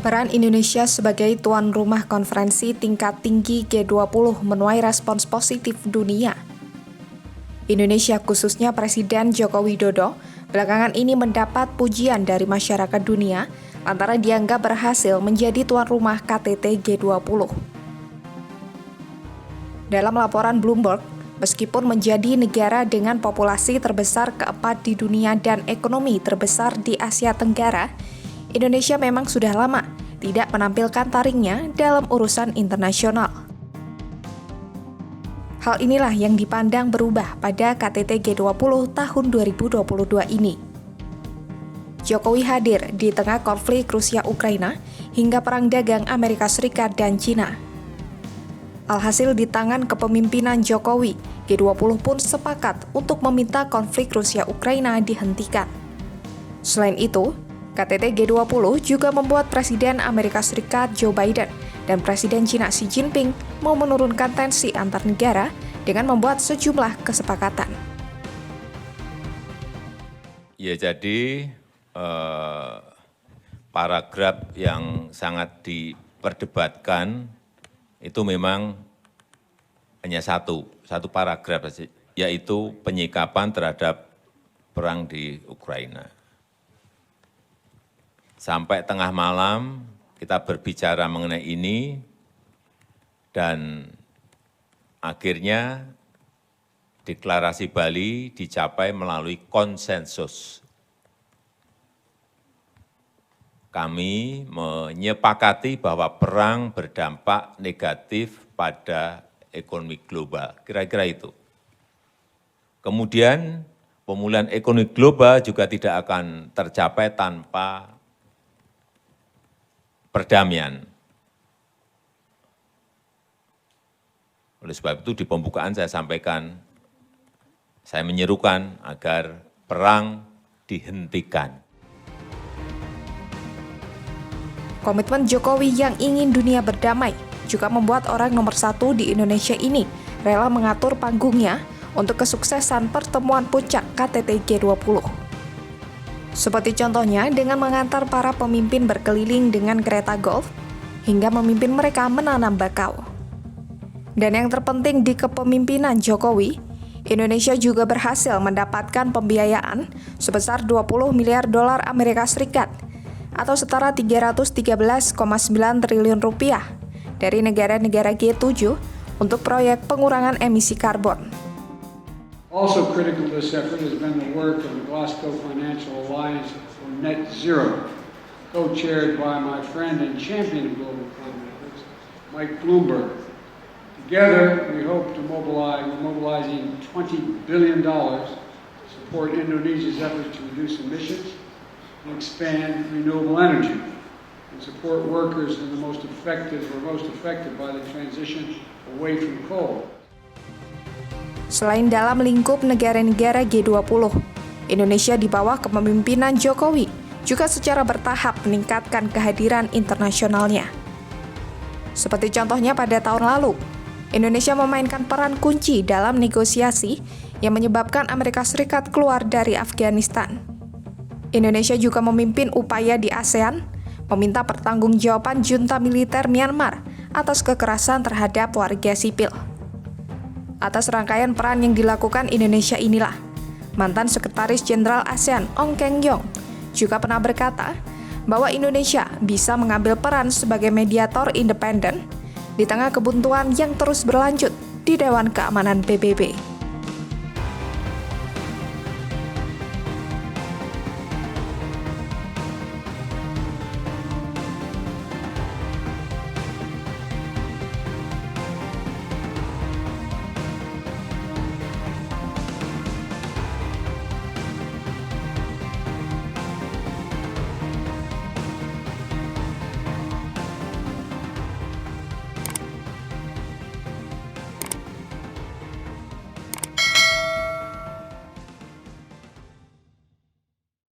Peran Indonesia sebagai tuan rumah konferensi tingkat tinggi G20 menuai respons positif dunia. Indonesia, khususnya Presiden Joko Widodo, belakangan ini mendapat pujian dari masyarakat dunia lantaran dianggap berhasil menjadi tuan rumah KTT G20. Dalam laporan Bloomberg, meskipun menjadi negara dengan populasi terbesar keempat di dunia dan ekonomi terbesar di Asia Tenggara, Indonesia memang sudah lama tidak menampilkan taringnya dalam urusan internasional. Hal inilah yang dipandang berubah pada KTT G20 tahun 2022 ini. Jokowi hadir di tengah konflik Rusia-Ukraina hingga perang dagang Amerika Serikat dan China. Alhasil di tangan kepemimpinan Jokowi, G20 pun sepakat untuk meminta konflik Rusia-Ukraina dihentikan. Selain itu, KTT G20 juga membuat Presiden Amerika Serikat Joe Biden dan Presiden China Xi Jinping mau menurunkan tensi antar negara dengan membuat sejumlah kesepakatan. Ya, jadi paragraf yang sangat diperdebatkan itu memang hanya satu paragraf, yaitu penyikapan terhadap perang di Ukraina. Sampai tengah malam kita berbicara mengenai ini dan akhirnya deklarasi Bali dicapai melalui konsensus. Kami menyepakati bahwa perang berdampak negatif pada ekonomi global, kira-kira itu. Kemudian pemulihan ekonomi global juga tidak akan tercapai tanpa perdamaian. Oleh sebab itu di pembukaan saya sampaikan, saya menyerukan agar perang dihentikan. Komitmen Jokowi yang ingin dunia berdamai juga membuat orang nomor satu di Indonesia ini rela mengatur panggungnya untuk kesuksesan pertemuan puncak KTT G20. Seperti contohnya dengan mengantar para pemimpin berkeliling dengan kereta golf hingga memimpin mereka menanam bakau. Dan yang terpenting di kepemimpinan Jokowi, Indonesia juga berhasil mendapatkan pembiayaan sebesar 20 miliar dolar Amerika Serikat atau setara 313,9 triliun rupiah dari negara-negara G7 untuk proyek pengurangan emisi karbon. Also critical to this effort has been the work of the Glasgow Financial Alliance for Net Zero, co-chaired by my friend and champion of global climate efforts, Mike Bloomberg. Together, we hope to mobilizing $20 billion to support Indonesia's efforts to reduce emissions and expand renewable energy, and support workers in the most affected by the transition away from coal. Selain dalam lingkup negara-negara G20, Indonesia di bawah kepemimpinan Jokowi juga secara bertahap meningkatkan kehadiran internasionalnya. Seperti contohnya pada tahun lalu, Indonesia memainkan peran kunci dalam negosiasi yang menyebabkan Amerika Serikat keluar dari Afghanistan. Indonesia juga memimpin upaya di ASEAN, meminta pertanggungjawaban junta militer Myanmar atas kekerasan terhadap warga sipil. Atas rangkaian peran yang dilakukan Indonesia inilah, mantan Sekretaris Jenderal ASEAN Ong Keng Yong juga pernah berkata bahwa Indonesia bisa mengambil peran sebagai mediator independen di tengah kebuntuan yang terus berlanjut di Dewan Keamanan PBB.